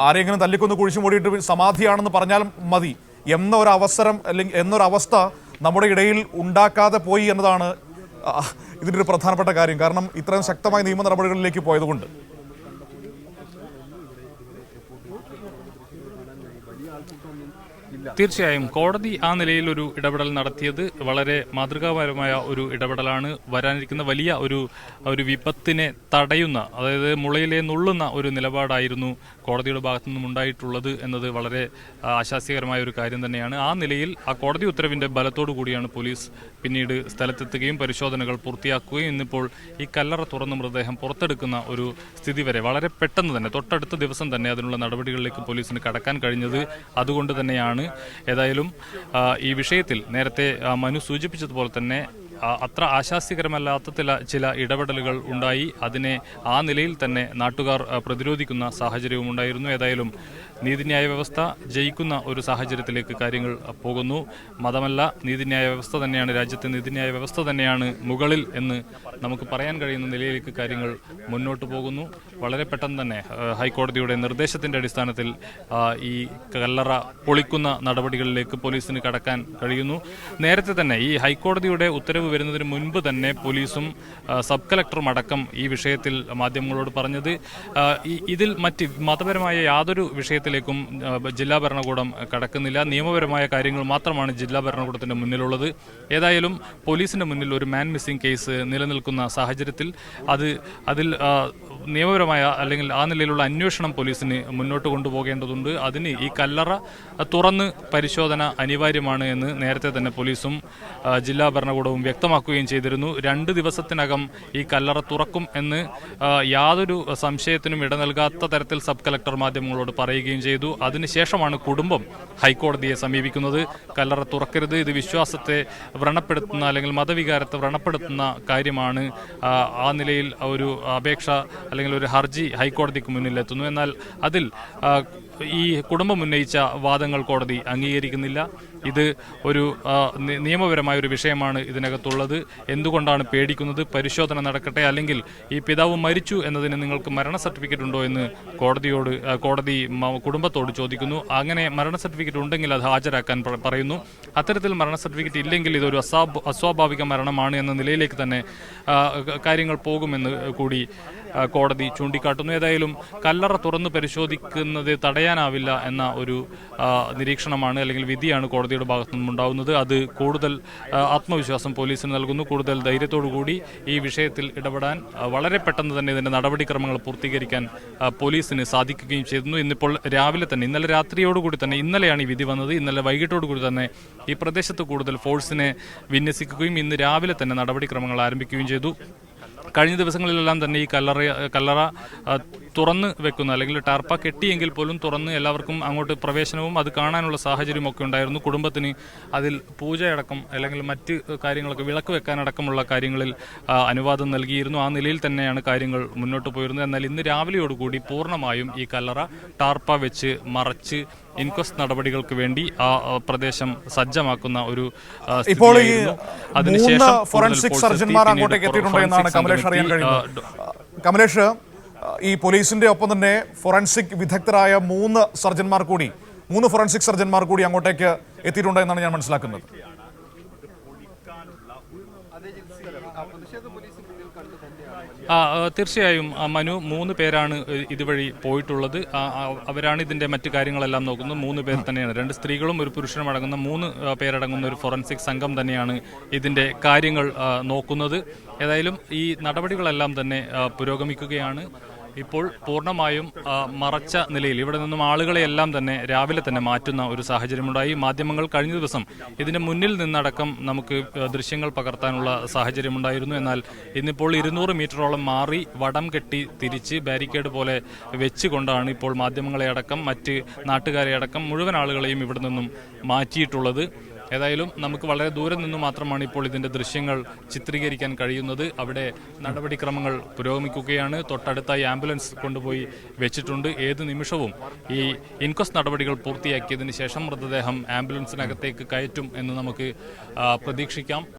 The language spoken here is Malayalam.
ആരെങ്കിലും തല്ലിക്കൊന്ന് കുഴിച്ചു മൂടിയിട്ട് സമാധിയാണെന്ന് പറഞ്ഞാൽ മതി എന്നൊരവസരം അല്ലെങ്കിൽ എന്നൊരവസ്ഥ നമ്മുടെ ഇടയിൽ ഉണ്ടാക്കാതെ പോയി എന്നതാണ് ഇതിൻ്റെ ഒരു പ്രധാനപ്പെട്ട കാര്യം. കാരണം ഇത്രയും ശക്തമായ നിയമ നടപടികളിലേക്ക് പോയതുകൊണ്ട്. തീർച്ചയായും കോടതി ആ നിലയിൽ ഒരു ഇടപെടൽ നടത്തിയത് വളരെ മാതൃകാപരമായ ഒരു ഇടപെടലാണ്. വരാനിരിക്കുന്ന വലിയ ഒരു വിപത്തിനെ തടയുന്ന, അതായത് മുളയിലെ നുള്ളുന്ന ഒരു നിലപാടായിരുന്നു കോടതിയുടെ ഭാഗത്തു നിന്നും ഉണ്ടായിട്ടുള്ളത് എന്നത് വളരെ ആശാസ്യകരമായ ഒരു കാര്യം തന്നെയാണ്. ആ നിലയിൽ ആ കോടതി ഉത്തരവിന്റെ ബലത്തോടു കൂടിയാണ് പോലീസ് പിന്നീട് സ്ഥലത്തെത്തുകയും പരിശോധനകൾ പൂർത്തിയാക്കുകയും ഇന്നിപ്പോൾ ഈ കല്ലറ തുറന്ന് മൃതദേഹം പുറത്തെടുക്കുന്ന ഒരു സ്ഥിതി വരെ വളരെ പെട്ടെന്ന് തന്നെ തൊട്ടടുത്ത ദിവസം തന്നെ അതിനുള്ള നടപടികളിലേക്ക് പോലീസിന് കടക്കാൻ കഴിഞ്ഞത് അതുകൊണ്ട് തന്നെയാണ്. ഏതായാലും ഈ വിഷയത്തിൽ നേരത്തെ മനു സൂചിപ്പിച്ചതുപോലെ തന്നെ അത്ര ആശാസ്യകരമല്ലാത്ത ചില ഇടപെടലുകൾ ഉണ്ടായി. അതിനെ ആ നിലയിൽ തന്നെ നാട്ടുകാർ പ്രതിരോധിക്കുന്ന സാഹചര്യവും ഉണ്ടായിരുന്നു. ഏതായാലും നീതിന്യായ വ്യവസ്ഥ ജയിക്കുന്ന ഒരു സാഹചര്യത്തിലേക്ക് കാര്യങ്ങൾ പോകുന്നു. മതമല്ല, നീതിന്യായ വ്യവസ്ഥ തന്നെയാണ്, രാജ്യത്തെ നീതിന്യായ വ്യവസ്ഥ തന്നെയാണ് മുകളിൽ എന്ന് നമുക്ക് പറയാൻ കഴിയുന്ന നിലയിലേക്ക് കാര്യങ്ങൾ മുന്നോട്ട് പോകുന്നു. വളരെ പെട്ടെന്ന് തന്നെ ഹൈക്കോടതിയുടെ നിർദ്ദേശത്തിന്റെ അടിസ്ഥാനത്തിൽ ഈ കല്ലറ പൊളിക്കുന്ന നടപടികളിലേക്ക് പോലീസിന് കടക്കാൻ കഴിയുന്നു. നേരത്തെ തന്നെ ഈ ഹൈക്കോടതിയുടെ ഉത്തരവ് വരുന്നതിന് മുൻപ് തന്നെ പോലീസും സബ് കളക്ടറും അടക്കം ഈ വിഷയത്തിൽ മാധ്യമങ്ങളോട് പറഞ്ഞത് ഇതിൽ മറ്റ് മതപരമായ യാതൊരു വിഷയത്തിലേക്കും ജില്ലാ ഭരണകൂടം കടക്കുന്നില്ല, നിയമപരമായ കാര്യങ്ങൾ മാത്രമാണ് ജില്ലാ ഭരണകൂടത്തിന്റെ മുന്നിലുള്ളത്. ഏതായാലും പോലീസിന്റെ മുന്നിൽ ഒരു മാൻ മിസ്സിംഗ് കേസ് നിലനിൽക്കുന്ന സാഹചര്യത്തിൽ അതിൽ നിയമപരമായ അല്ലെങ്കിൽ ആ നിലയിലുള്ള അന്വേഷണം പോലീസിന് മുന്നോട്ട് കൊണ്ടുപോകേണ്ടതുണ്ട്. അതിന് ഈ കല്ലറ തുറന്ന് പരിശോധന അനിവാര്യമാണ് എന്ന് നേരത്തെ തന്നെ പോലീസും ജില്ലാ ഭരണകൂടവും വ്യക്തമാക്കുകയും ചെയ്തിരുന്നു. 2 ദിവസത്തിനകം ഈ കല്ലറ തുറക്കും എന്ന് യാതൊരു സംശയത്തിനും ഇട നൽകാത്ത തരത്തിൽ സബ് കളക്ടർ മാധ്യമങ്ങളോട് പറയുകയും ചെയ്തു. അതിനുശേഷമാണ് കുടുംബം ഹൈക്കോടതിയെ സമീപിക്കുന്നത്. കല്ലറ തുറക്കരുത്, ഇത് വിശ്വാസത്തെ വ്രണപ്പെടുത്തുന്ന അല്ലെങ്കിൽ മതവികാരത്തെ വ്രണപ്പെടുത്തുന്ന കാര്യമാണ്. ആ നിലയിൽ ഒരു അപേക്ഷ അല്ലെങ്കിൽ ഒരു ഹർജി ഹൈക്കോടതിക്ക് മുന്നിൽ എത്തുന്നു. എന്നാൽ അതിൽ ഈ കുടുംബം ഉന്നയിച്ച വാദങ്ങൾ കോടതി അംഗീകരിക്കുന്നില്ല. ഇത് ഒരു നിയമപരമായ ഒരു വിഷയമാണ് ഇതിനകത്തുള്ളത്. എന്തുകൊണ്ടാണ് പേടിക്കുന്നത്? പരിശോധന നടക്കട്ടെ, അല്ലെങ്കിൽ ഈ പിതാവ് മരിച്ചു എന്നതിന് നിങ്ങൾക്ക് മരണ സർട്ടിഫിക്കറ്റ് ഉണ്ടോ എന്ന് കോടതി കുടുംബത്തോട് ചോദിക്കുന്നു. അങ്ങനെ മരണ സർട്ടിഫിക്കറ്റ് ഉണ്ടെങ്കിൽ അത് ഹാജരാക്കാൻ പറയുന്നു. അത്തരത്തിൽ മരണ സർട്ടിഫിക്കറ്റ് ഇല്ലെങ്കിൽ ഇതൊരു അസ്വാഭാവിക മരണമാണ് എന്ന നിലയിലേക്ക് തന്നെ കാര്യങ്ങൾ പോകുമെന്ന് കൂടി കോടതി ചൂണ്ടിക്കാട്ടുന്നു. ഏതായാലും കല്ലറ തുറന്ന് പരിശോധിക്കുന്നത് തടയാനാവില്ല എന്ന ഒരു നിരീക്ഷണമാണ് അല്ലെങ്കിൽ വിധിയാണ് കോടതിയുടെ ഭാഗത്തു നിന്നുണ്ടാവുന്നത്. അത് കൂടുതൽ ആത്മവിശ്വാസം പോലീസിന് നൽകുന്നു. കൂടുതൽ ധൈര്യത്തോടുകൂടി ഈ വിഷയത്തിൽ ഇടപെടാൻ വളരെ പെട്ടെന്ന് തന്നെ ഇതിന്റെ നടപടിക്രമങ്ങൾ പൂർത്തീകരിക്കാൻ പോലീസിന് സാധിക്കുകയും ചെയ്തിരുന്നു. ഇന്നിപ്പോൾ രാവിലെ തന്നെ, ഇന്നലെ രാത്രിയോടുകൂടി തന്നെ, ഇന്നലെയാണ് ഈ വിധി വന്നത്, ഇന്നലെ വൈകിട്ടോടുകൂടി തന്നെ ഈ പ്രദേശത്ത് കൂടുതൽ ഫോഴ്സിനെ വിന്യസിക്കുകയും ഇന്ന് രാവിലെ തന്നെ നടപടിക്രമങ്ങൾ ആരംഭിക്കുകയും ചെയ്തു. കഴിഞ്ഞ ദിവസങ്ങളിലെല്ലാം തന്നെ ഈ കല്ലറ തുറന്ന് വെക്കുന്ന അല്ലെങ്കിൽ ടാർപ്പ കെട്ടിയെങ്കിൽ പോലും തുറന്ന് എല്ലാവർക്കും അങ്ങോട്ട് പ്രവേശനവും അത് കാണാനുള്ള സാഹചര്യം ഒക്കെ ഉണ്ടായിരുന്നു. കുടുംബത്തിന് അതിൽ പൂജയടക്കം അല്ലെങ്കിൽ മറ്റ് കാര്യങ്ങളൊക്കെ വിളക്ക് വെക്കാനടക്കമുള്ള കാര്യങ്ങളിൽ അനുവാദം നൽകിയിരുന്നു. ആ നിലയിൽ തന്നെയാണ് കാര്യങ്ങൾ മുന്നോട്ട് പോയിരുന്നത്. എന്നാൽ ഇന്ന് രാവിലെയോടുകൂടി പൂർണ്ണമായും ഈ കല്ലറ ടാർപ്പ വെച്ച് മറച്ച് ഇൻക്വസ്റ്റ് നടപടികൾക്ക് വേണ്ടി ആ പ്രദേശം സജ്ജമാക്കുന്ന ഒരു ഇപ്പോൾ അതിനുശേഷം ഫോറൻസിക് സർജന്മാർ അങ്ങോട്ടേക്ക് എത്തിയിട്ടുണ്ട് എന്നാണ് കമലേഷ് അറിയാൻ കഴിയുന്നത്. കമലേഷ്, ഈ പോലീസിന്റെ ഒപ്പം തന്നെ ഫോറൻസിക് വിദഗ്ധരായ 3 ഫോറൻസിക് സർജന്മാർ കൂടി അങ്ങോട്ടേക്ക് എത്തിയിട്ടുണ്ട് എന്നാണ് ഞാൻ മനസ്സിലാക്കുന്നത്. തീർച്ചയായും മനു, 3 പേരാണ് ഇതുവഴി പോയിട്ടുള്ളത്. അവരാണ് ഇതിന്റെ മറ്റു കാര്യങ്ങളെല്ലാം നോക്കുന്നത്. 3 പേർ തന്നെയാണ്, 2 സ്ത്രീകളും ഒരു പുരുഷനും അടങ്ങുന്ന 3 പേരടങ്ങുന്ന ഒരു ഫോറൻസിക് സംഘം തന്നെയാണ് ഇതിന്റെ കാര്യങ്ങൾ നോക്കുന്നത്. ഏതായാലും ഈ നടപടികളെല്ലാം തന്നെ പുരോഗമിക്കുകയാണ്. ഇപ്പോൾ പൂർണ്ണമായും മറച്ച നിലയിൽ ഇവിടെ നിന്നും ആളുകളെയെല്ലാം തന്നെ രാവിലെ തന്നെ മാറ്റുന്ന ഒരു സാഹചര്യമുണ്ടായി. മാധ്യമങ്ങൾ കഴിഞ്ഞ ദിവസം ഇതിന് മുന്നിൽ നിന്നടക്കം നമുക്ക് ദൃശ്യങ്ങൾ പകർത്താനുള്ള സാഹചര്യമുണ്ടായിരുന്നു. എന്നാൽ ഇന്നിപ്പോൾ 200 മീറ്ററോളം മാറി വടം കെട്ടി തിരിച്ച് ബാരിക്കേഡ് പോലെ വെച്ചുകൊണ്ടാണ് ഇപ്പോൾ മാധ്യമങ്ങളെ അടക്കം മറ്റ് നാട്ടുകാരെ അടക്കം മുഴുവൻ ആളുകളെയും ഇവിടെ നിന്നും മാറ്റിയിട്ടുള്ളത്. ഏതായാലും നമുക്ക് വളരെ ദൂരെ നിന്ന് മാത്രമാണ് ഇപ്പോൾ ഇതിന്റെ ദൃശ്യങ്ങൾ ചിത്രീകരിക്കാൻ കഴിയുന്നത്. അവിടെ നടപടിക്രമങ്ങൾ പുരോഗമിക്കുകയാണ്. തൊട്ടടുത്തായി ആംബുലൻസ് കൊണ്ടുപോയി വെച്ചിട്ടുണ്ട്. ഏത് നിമിഷവും ഈ ഇൻക്വസ്റ്റ് നടപടികൾ പൂർത്തിയാക്കിയതിന് ശേഷം മൃതദേഹം ആംബുലൻസിനകത്തേക്ക് കയറ്റും എന്ന് നമുക്ക് പ്രതീക്ഷിക്കാം.